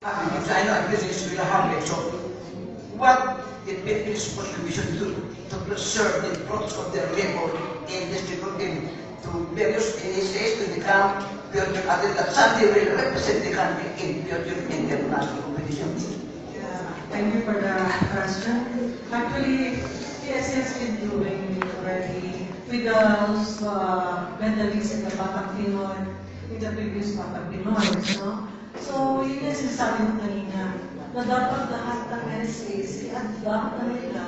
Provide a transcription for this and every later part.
Because I know business will harm it. So, what the Philippines Sports Commission do to preserve the fruits of their labor and distribute them to various NSAs to become future athletes that someday will represent the country in future international competitions? Yeah, thank you for the question. Actually, PSA has been doing it already with those medalists in the Batang Pinoy, with the previous Batang Pinoy, no? So, yun yung sinasabi mo kanina, na dapat lahat ng NSAs, i-adapt na nila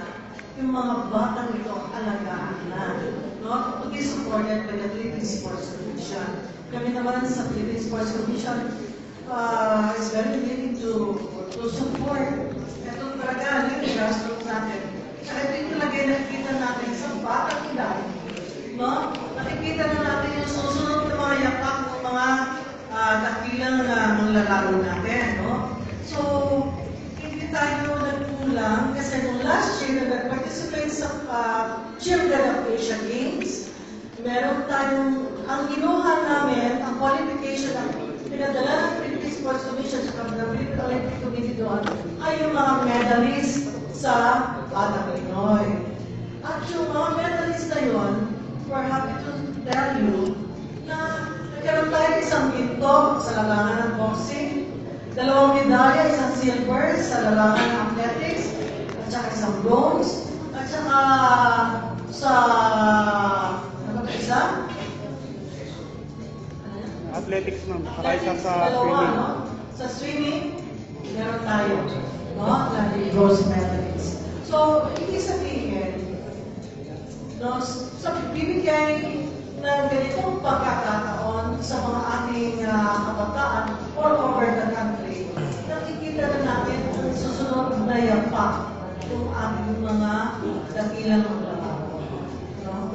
yung mga batang ito alagaan na. No? To be supported by the Philippine Sports Commission. Kami naman sa Philippine Sports Commission is very willing to support. Ito talaga, yung grassroots natin. Saka ito yung talaga yung nakikita natin sa batang edad. No? Nakikita na natin yung susunod na mga yakap ng mga dakilang lalaro natin. No? So, hindi tayo nagkulang kasi nung last year na nag-participate sa Children of Asia Games, meron tayong, ang inuha namin, ang qualification ng pinadala ng Philippine Sports Commission sa Philippine Olympic Committee doon ay yung mga medalists sa Batang Pinoy. At yung mga medalists na yun, we're happy to tell you na nagkaroon tayo isang ginto sa larangan ng boxing, 2 medalya, isang silver sa larangan ng athletics, at saka isang bronze, at saka sa ano ba isa? Athletics, ma'am. Saka isa Athletics, sa dalawa, swimming. no? Sa swimming, meron tayo, no? Na bronze medalist. So, ibig sabihin, no, sa bibigay na ganitong pagkakataon sa mga ating kabataan all over the country, nakikita na natin ang susunod na yapak ng ating mga dakilang maglalaro. No?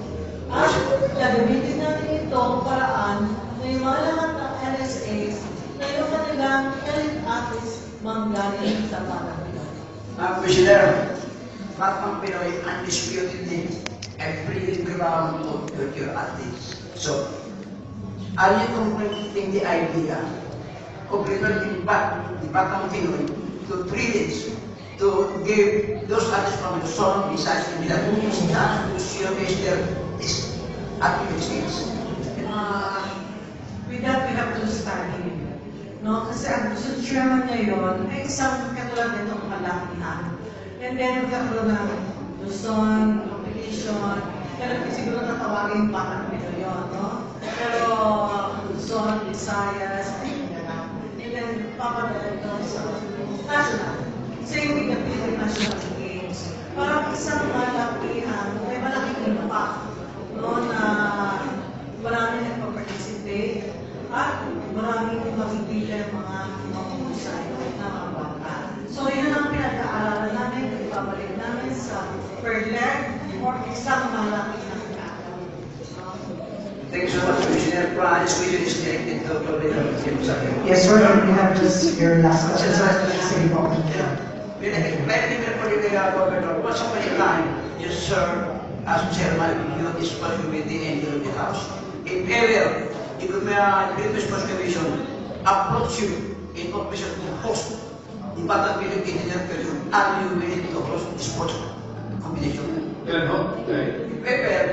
At gagamitin natin itong paraan na yung mga lahat ng NSAs na yung kanilang elite athletes manggaling sa Batang Pinoy. Commissioner, Batang Pinoy undisputedly a breeding ground of future athletes. So, are you completing the idea of reverting back the Batang Pinoy to privilege to give those athletes from Luzon, Visayas, and Mindanao chance to showcase their athletic skills? With that, we have to study. No? Kasi ang gusto chairman ngayon ay isang katulad nitong kalakihan. And then, magkakaroon ng Luzon, competition, kaya siguro tatawagin Batang Pinoy yun, no? Pero Luzon, Visayas, Mindanao. And then, papadala ito sa national. Same with the Philippine National Games. Parang isang malakihan, may malaking impact, no? Na maraming nagpa-participate at maraming mabibigyan mga mahusay na mga bata. So, yun ang pinag-aaralan namin, ibabalik namin sa per leg or isang malaki na kagawin. Thank you so much, Commissioner. This question is directed to Dr. Yes, sir, and we have just your last question, sir. Sige po. May nag-remember po rin kaya, Governor, once upon a time, you served as chairman of the Youth Sports Committee and the House. If ever, the Philippine Sports Commission approach you in cooperation to host the Batang Pinoy Engineer Commission, are you willing to host the sports competition? If ever,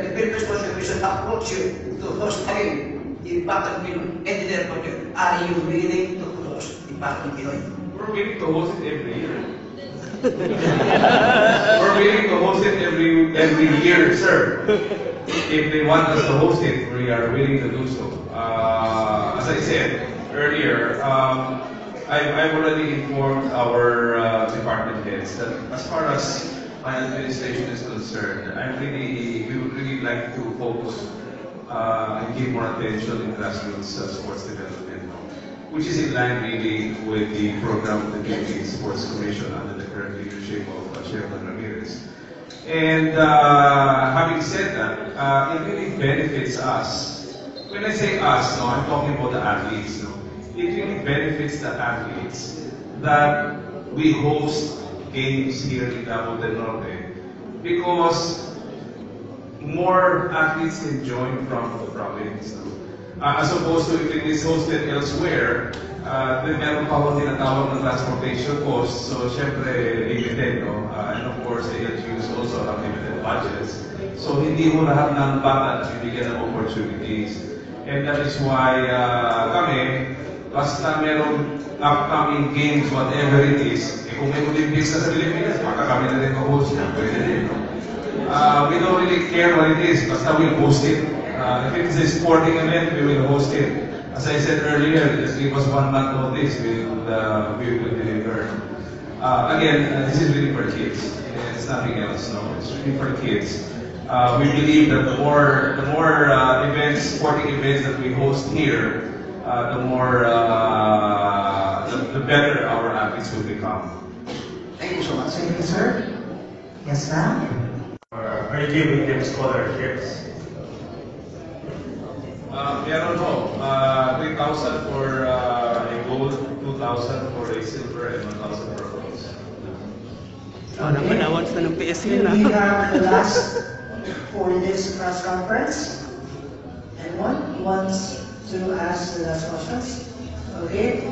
the Philippine Sports Commission approach you to host again the Batang Pinoy Engineer Commission, are you willing to host the Batang Pinoy? We're willing to host it every year. We're willing to host it every year, sir. If they want us to host it, we are willing to do so. As I said earlier, I've already informed our department heads that as far as my administration is concerned, we would really like to focus and give more attention in grassroots sports development, which is in line really with the program of the Philippine Sports Commission under the current leadership of Chairman Ramirez. And having said that, it really benefits us. When I say us, no, I'm talking about the athletes. No? It really benefits the athletes that we host games here in Davao del Norte because more athletes can join from the province. No? As opposed to if it is hosted elsewhere, Meron pa akong tinatawag ng transportation cost. So, syempre, limited, no? And of course, the LGUs also have limited budgets. So, hindi mo lahat ng bata bibigyan ng opportunities. And that is why kami, basta merong upcoming games, whatever it is, kung may Olympics na sa Pilipinas, baka kami na rin mag-host na. Pwede din, no? We don't really care what it is, basta we'll host it. If it is a sporting event, we will host it. As I said earlier, just give us 1 month notice, we will deliver. Again, this is really for kids. It's nothing else, no? It's really for kids. We believe that the more events, sporting events that we host here, the better our athletes will become. Thank you so much. Thank you, sir. Yes, ma'am. Are you giving them scholarships? Meron ho, 3,000 for a gold, 2,000 for a silver, and 1,000 for a bronze. Naman-awan sa ng PSU na. We have the last for this press conference. Anyone who wants to ask the last questions? Okay.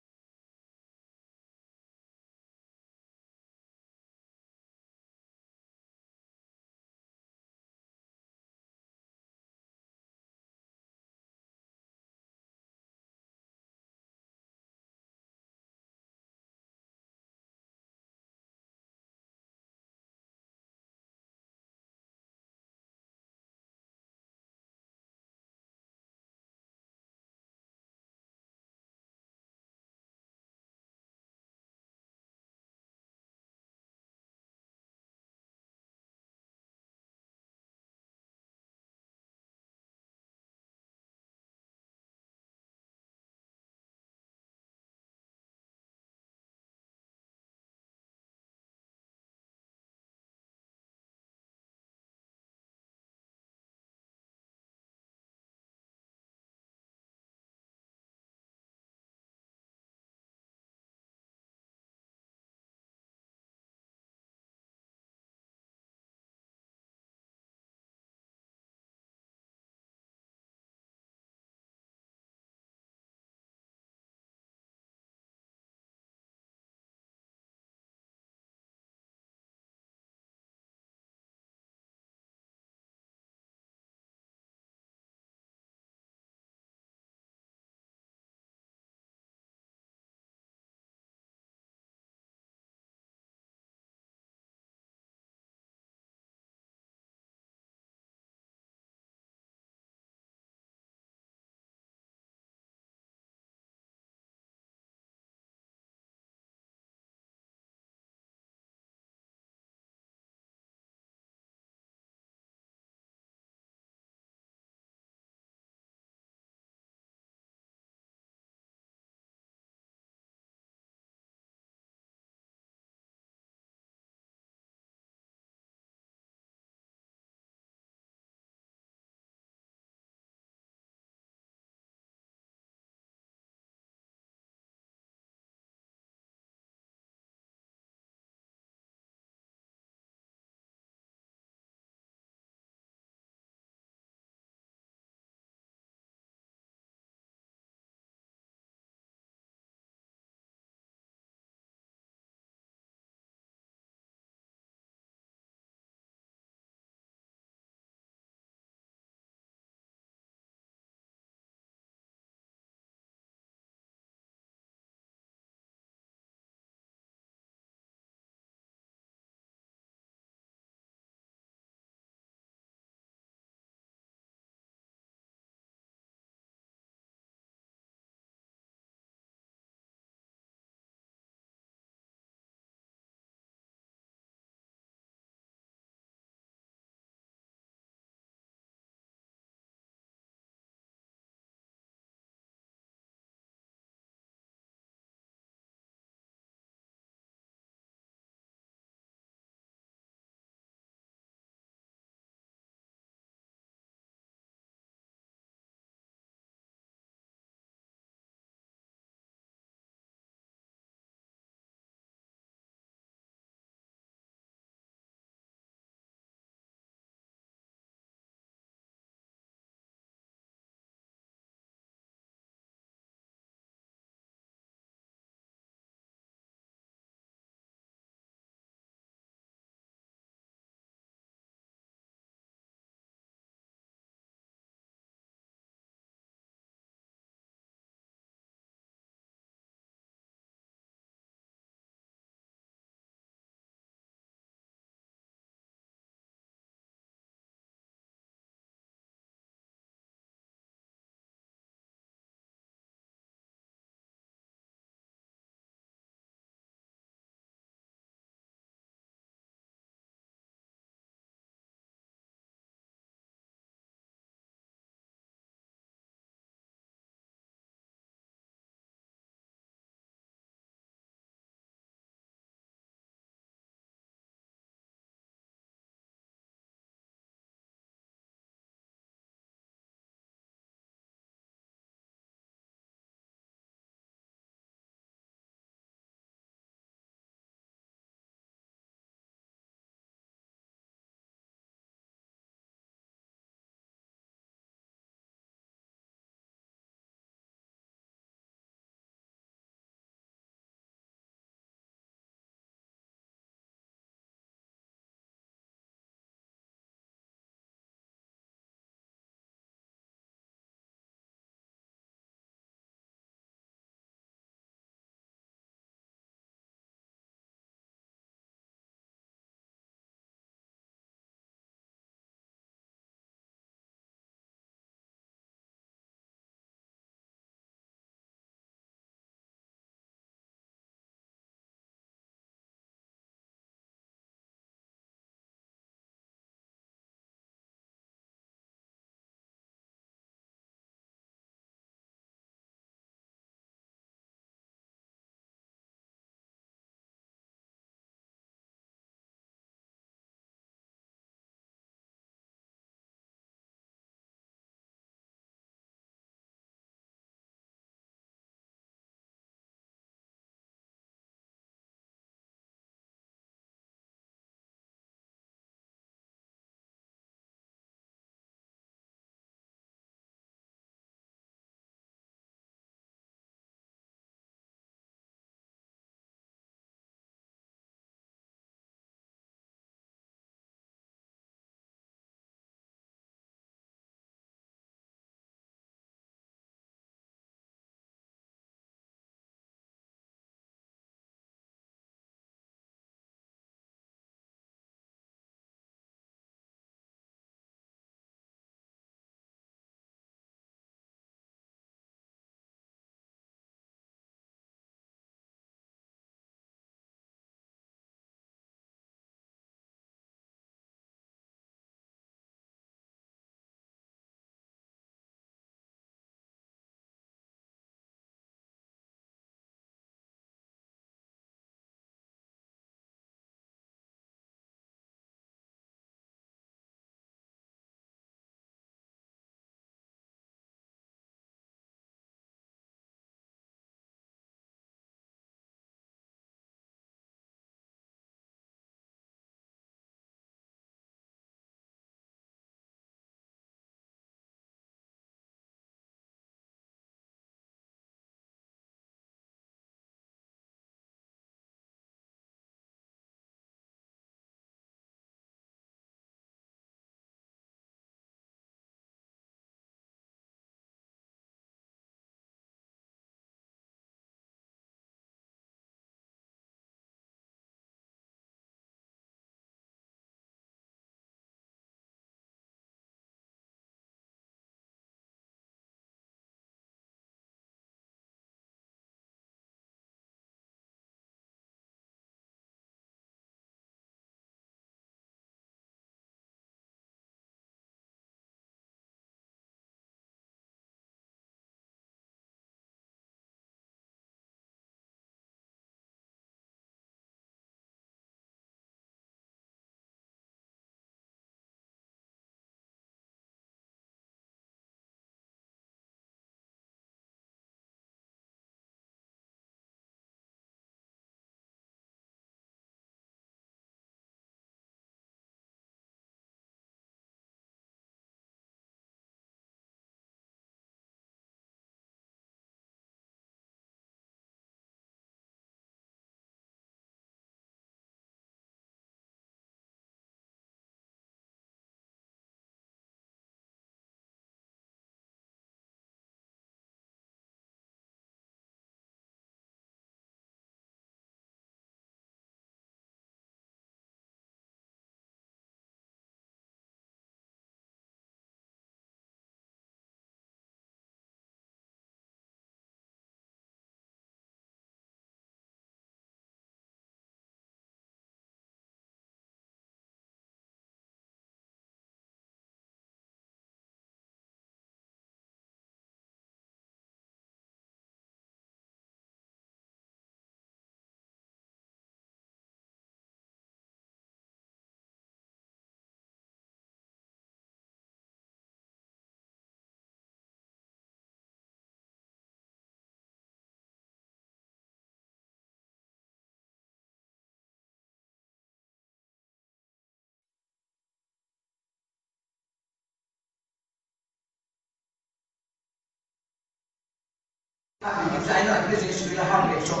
Because I know this is really hard. So,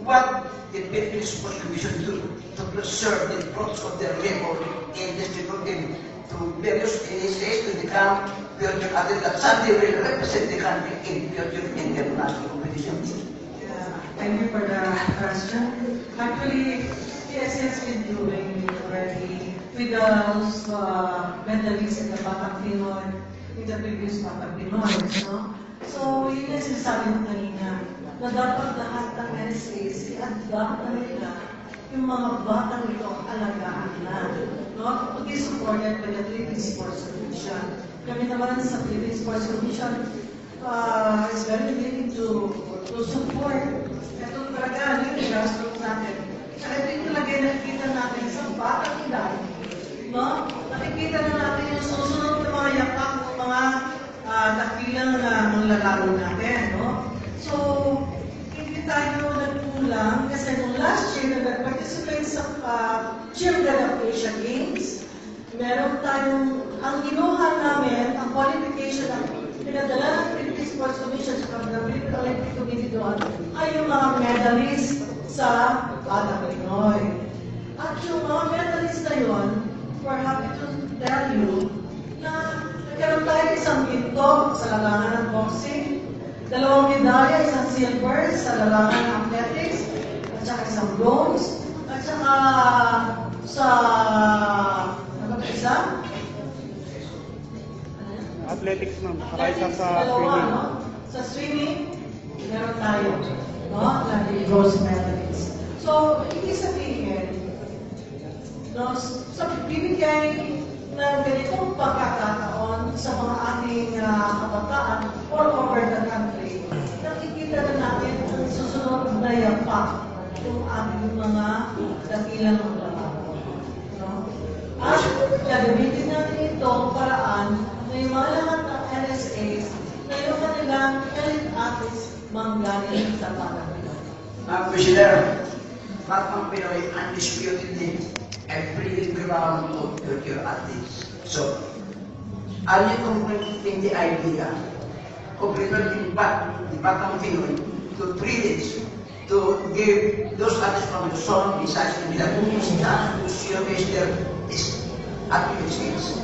what the Philippine Sports Commission do to preserve the fruits of their labor and distribute them to various NSAs to become future athletes that someday will represent the country in future international competitions? Thank you for the question. Actually, PSA has been doing it already with those medalists in the Batang Pinoy, in the previous Batang Pinoy, no? So, yun yung sinasabi mo kanina, na dapat lahat ng NSAs, i-adapt na nila yung mga batang ito ang alagaan na. No? To be supported by the Philippine Sports Commission. Kami naman sa Philippine Sports Commission is very willing to support. Ito talaga, yung grassroots natin. Saka ito yung talaga yung nakikita natin sa batang edad. No? Nakikita na natin yung susunod na mga yakap ng mga nakilang na manlalaro natin. No? So, hindi tayo nagkulang kasi nung last year na nag-participate sa Children of Asia Games, meron tayong, ang inuha namin, ang qualification ng pinadala ng Philippine Sports Commission sa Philippine Olympic Committee doon ay yung mga medalists sa Batang Pinoy. At yung mga medalists na yun, we're happy to tell you na nagkaroon tayo isang ginto sa larangan ng boxing, 2 medalya, isang silver sa larangan ng athletics, at saka isang bronze, at saka sa ano ba isa? Athletics, ma'am. Saka isa sa Dalawa, swimming. no? Sa swimming, meron tayo, no? Lagi bronze medalist. So, ibig sabihin, no, sa bibigay ng ganitong pagkakataon sa mga ating kabataan all over the country, nakikita na natin ang susunod na yapak yung ating mga dakilang maglalaro. No? At gagamitin natin itong paraan na yung mga lahat ng NSAs na yung kanilang elite athletes manggaling sa Batang Pinoy. Commissioner, Batang Pinoy undisputedly a breeding ground of future athletes. So, are you completing the idea of returning back the Batang Pinoy to privilege to give those athletes from Luzon, Visayas, and Mindanao to showcase their athletic skills?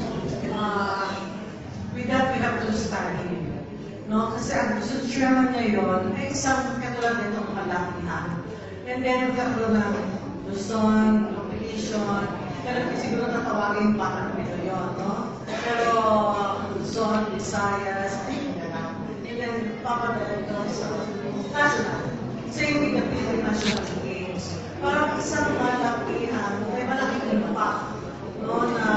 With that, we have to study. No? Kasi ang gusto chairman ngayon ay isang katulad nitong kalakihan. And then, magkakaroon ng Luzon, competition, pero siguro tatawagin Batang Pinoy yun, no? Pero Luzon, Visayas, and then papadala ito sa national. Same with the Philippine National Games. Parang isang malakihan, may malaking impact, no? Na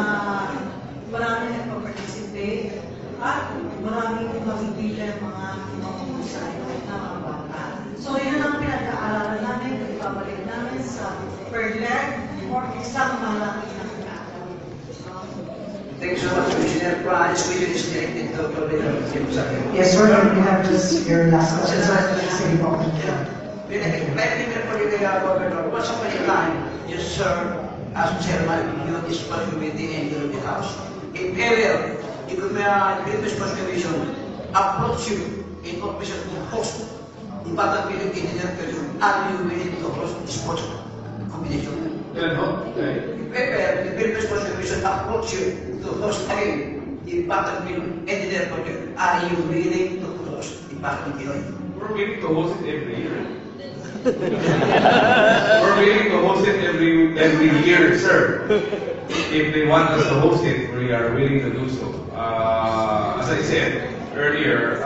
maraming nagpa-participate at maraming magigilin mga mahusay na mga bata. So, yun ang pinag-aaralan namin, ibabalik namin sa per leg or isang malaki na pinag-aaralan. Thank you so much, Commissioner. This question is directed to Dr. Yes, sir, and we have just your last question, sir. Sige po. Like the Governor, once upon a time, you served as chairman of the Sports Committee and the House. If ever the Philippine Sports Commission approach you in permission to host the Batang Pinoy Engineer Commission, are you willing to host the sports competition? If ever the Philippine Sports Commission approach you to host again the Batang Pinoy Engineer Commission, are you willing to host the Batang Pinoy? We're willing to host it every year. We're willing to host it every year, sir. If they want us to host it, we are willing to do so. As I said earlier,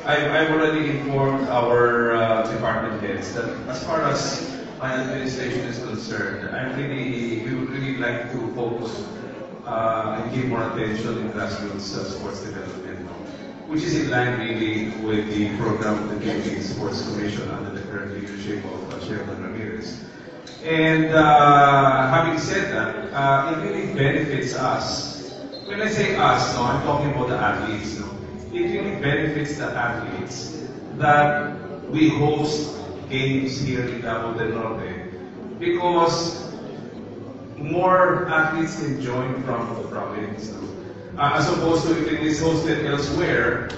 I've already informed our department heads that as far as my administration is concerned, we would really like to focus and give more attention in grassroots sports development, which is in line really with the program of the Philippine Sports Commission under the current leadership of Chairman Ramirez. And having said that, it really benefits us. When I say us, no, I'm talking about the athletes. No? It really benefits the athletes that we host games here in Davao del Norte because more athletes can join from the province. No? As opposed to if it is hosted elsewhere,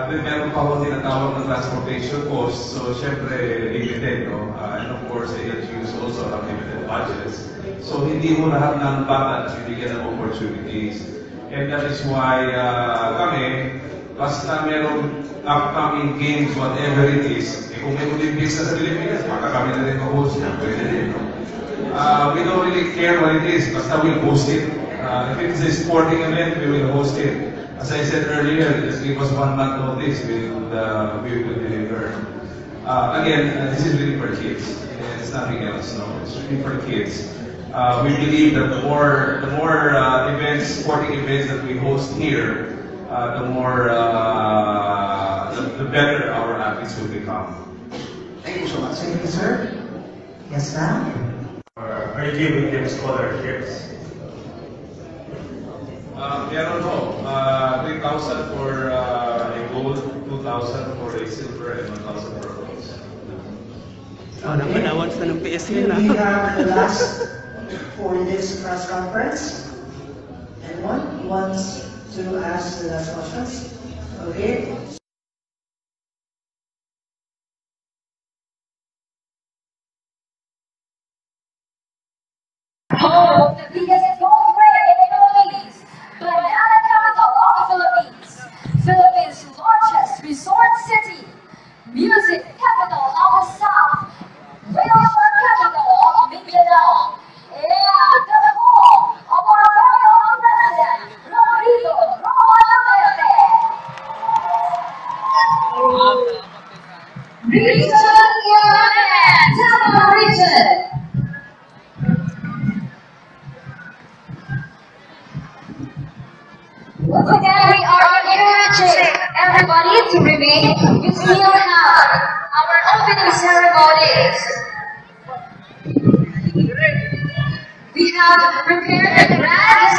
then meron pa akong tinatawag na transportation cost. So, syempre, limited, no? And of course, the LGUs also have limited budgets. So, hindi mo lahat ng bata bibigyan ng opportunities. And that is why kami, basta merong upcoming games, whatever it is, kung may Olympics na sa Pilipinas, baka kami na rin mag-host na, pwede rin, no? We don't really care what it is, basta we'll host it. If it's a sporting event, we will host it. As I said earlier, just give us 1 month notice, we will deliver. Again, this is really for kids. It's nothing else, no? It's really for kids. We believe that the more events, sporting events that we host here, the better our athletes will become. Thank you so much. Thank you, sir. Yes, ma'am. Are you giving them scholarships? Meron ho, 3,000 for a gold, 2,000 for a silver, and 1,000 for a bronze. Okay. Announce na ng PSA We na. have the last for this press conference. Anyone who wants to ask the last questions? Okay. Home of the biggest gold ring in the Philippines, Banana Capital of the Philippines, Philippines' largest resort city, music capital of the South, railroad capital of Mindanao, and the home of our very own president, Rodrigo Roa Duterte. Region 11, Davao Region. Once again, we are encouraging everybody to remain. We still have our opening ceremonies. We have prepared a grand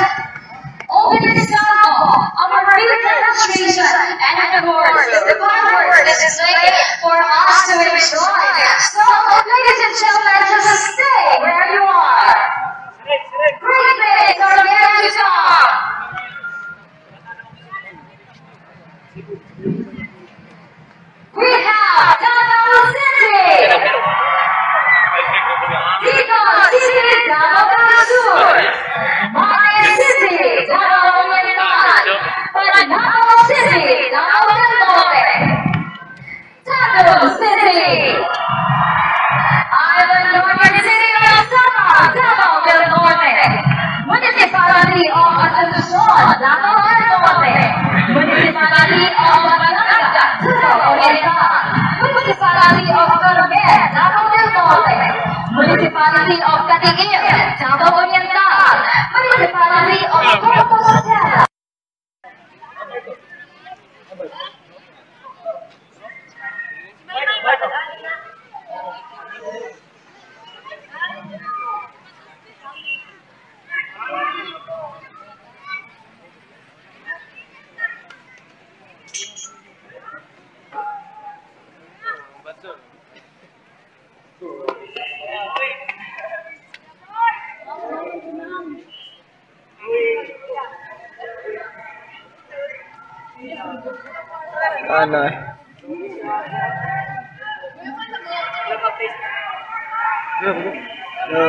opening sample of our food demonstration, and of course, the fireworks display for us to enjoy. So, ladies and gentlemen, just stay where you are. Great things are yet to come. We have Davao City! Bicol City, Davao del Sur! Maya City, Davao Oriental! Davao City, Davao del Norte! Tagum City! Island Northern City of Sabah, Davao del Norte! Municipality of Asuncion, Davao del Norte! Municipality of Barangay, Davao Oriental! Municipality of Carmen, Davao del Norte! Municipality of Catiquil, Davao Oriental! Municipality of Compostela! Ano? No.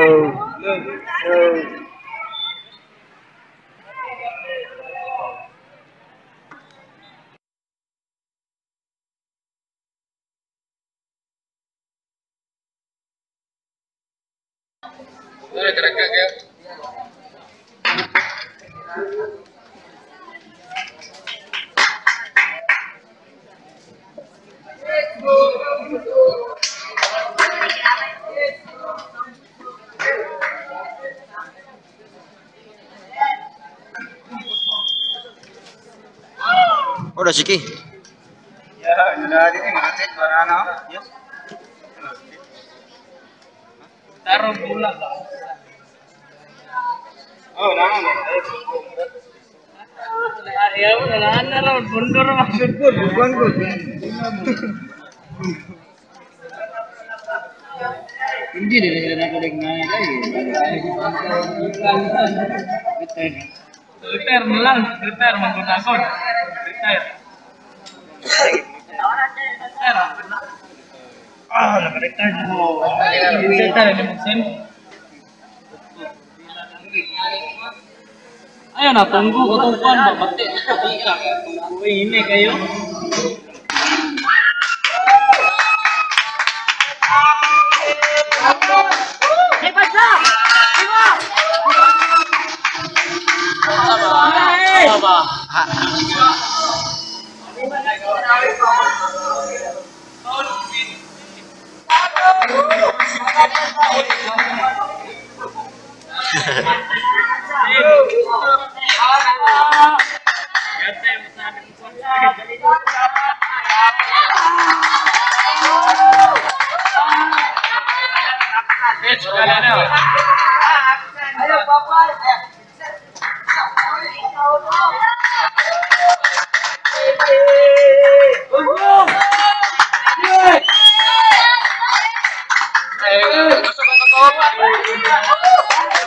Udah Siki. Ya, sudah ini masih suara yes. Taruh bulan lah. Oh, nah. Ya, wala na bundur maksud ko, bukan ko. Hindi nila nakadagnan lagi. Repair mo lang. Repair, magkutagod. Repair. Repair, naka-retard mo. Reset na rin mo, Sim. Ayan na, tunggu ko itong kuhan ba? Bati, uy, hindi kayo. Hey, basta! Iba! Apa? Ayo, Papa.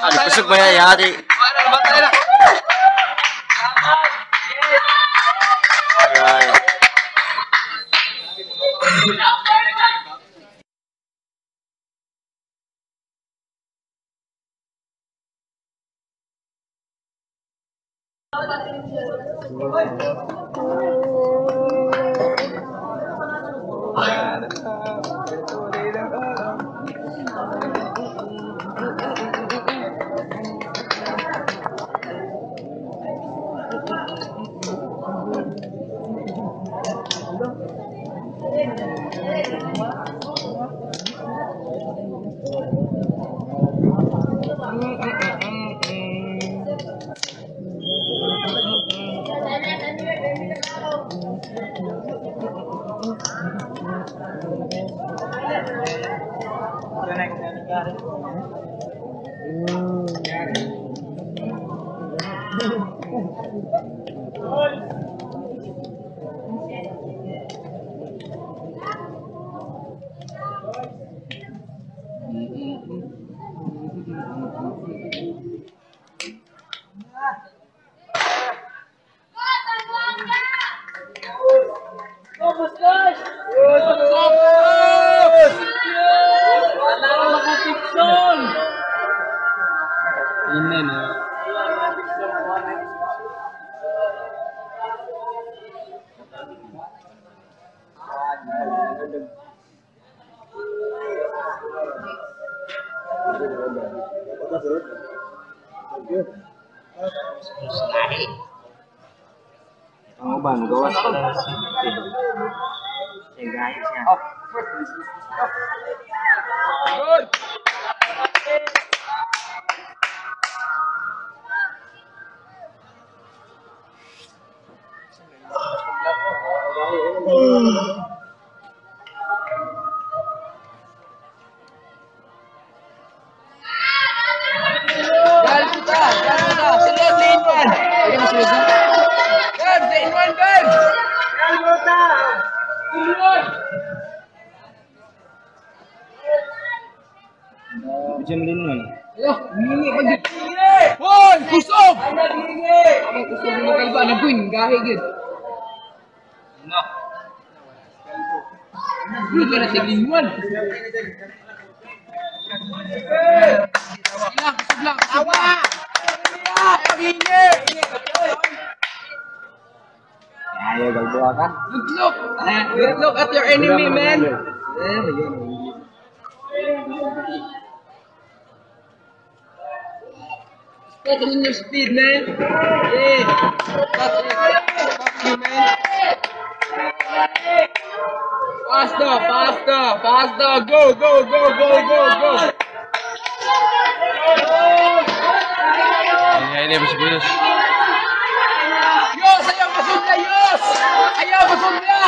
Aduh, busuk banyak ya di. Ini nih. Oh, bang, gawas pala na si eh, guys, yan. Good! Jam linun. Yo, ini pagi. Woi, kusog. Ana dingi. Amo kusog mo kay ba na buin gahi gid. No. Lu kana tiglinwan. Ilang kusog lang. Awa. Pagi. Ayo gagbawa ka. Look at your enemy, man. Focus on your speed, man. Yeah. That's it. Fuck you, man. Faster. Go. Ini masih bonus. Yos, ayaw masuk na, Yos! Ayaw masuk na!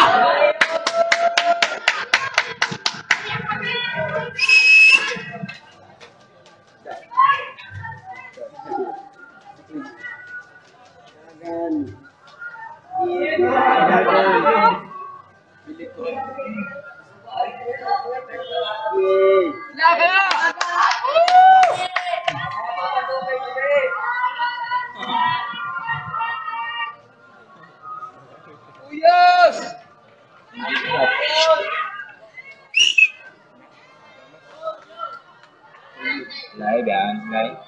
Live yan, live.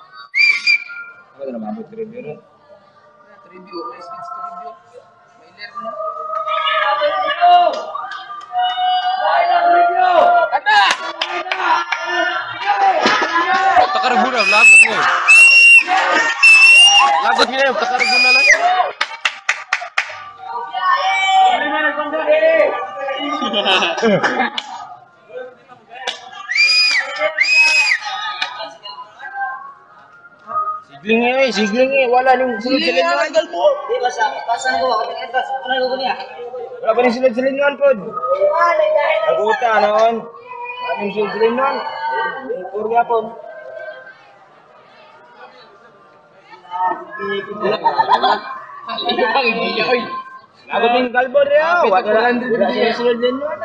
Ako na mabot review rin. Review, let's review. May ler mo na. Kata! Takaraguna, lagot mo. Lagot mo na, takaraguna lang. Sigling eh, wala nang silid-silid nga idol po. Di basa ko ako tingin bas. Ano ko niya? Wala pa rin silid-silid nga po. Naguta noon. Anong silid-silid noon? Puro nga po. Lagot yung kalbo rin. Wala silid-silid noon.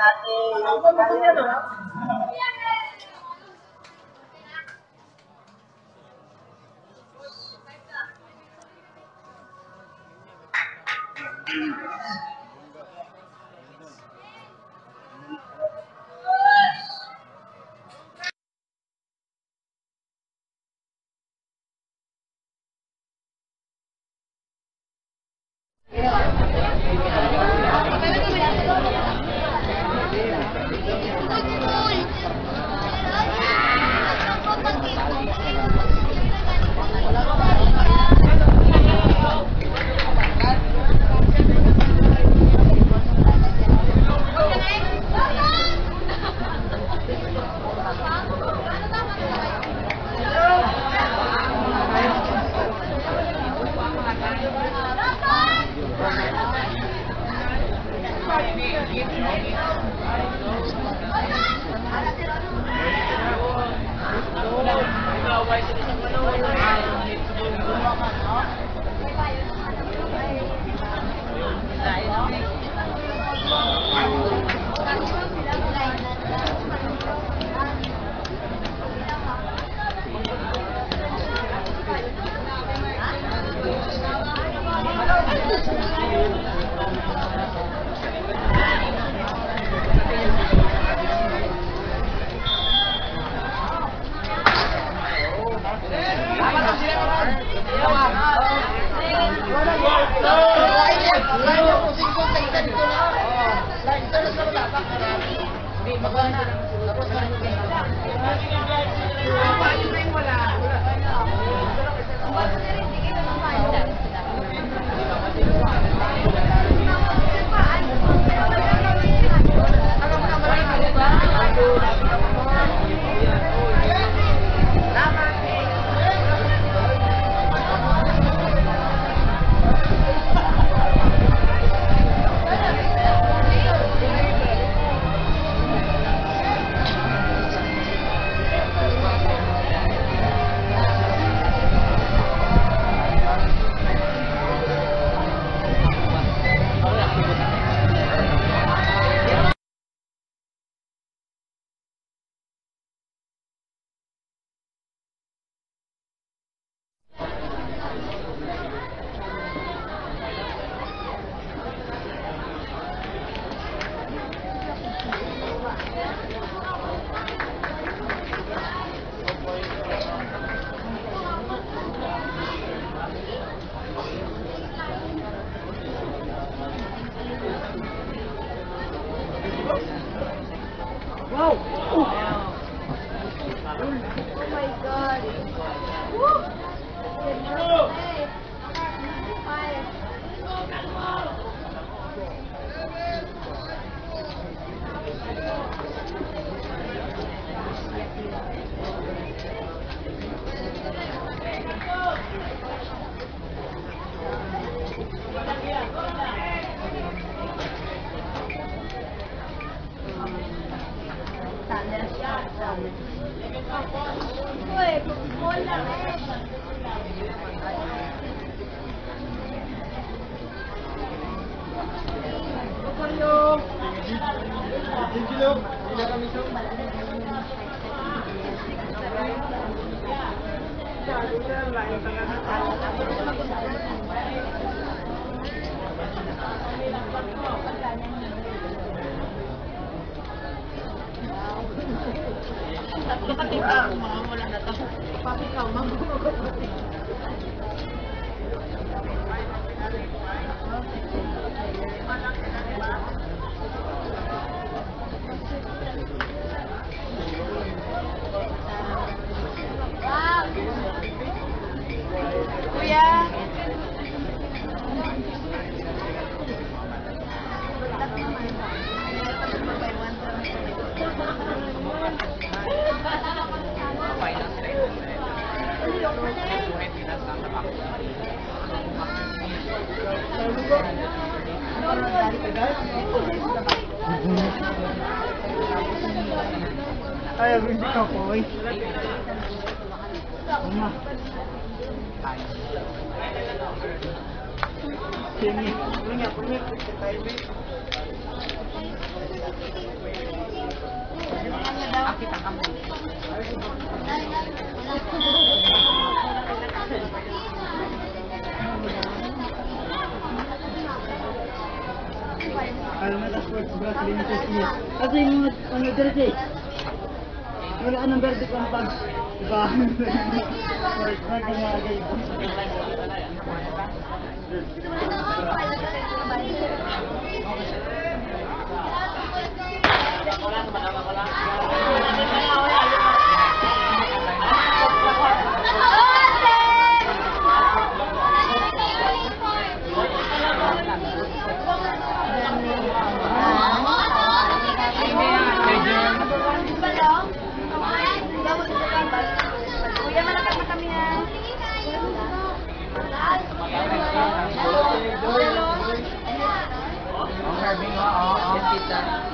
Tatlo ka tika, mga wala na to. Ay, hindi ka po, eh. Uma. Sini. Alamat sports bra limited niya. Kasi yung ano dito wala anong verde ko pag diba? Ang serving mo, kita.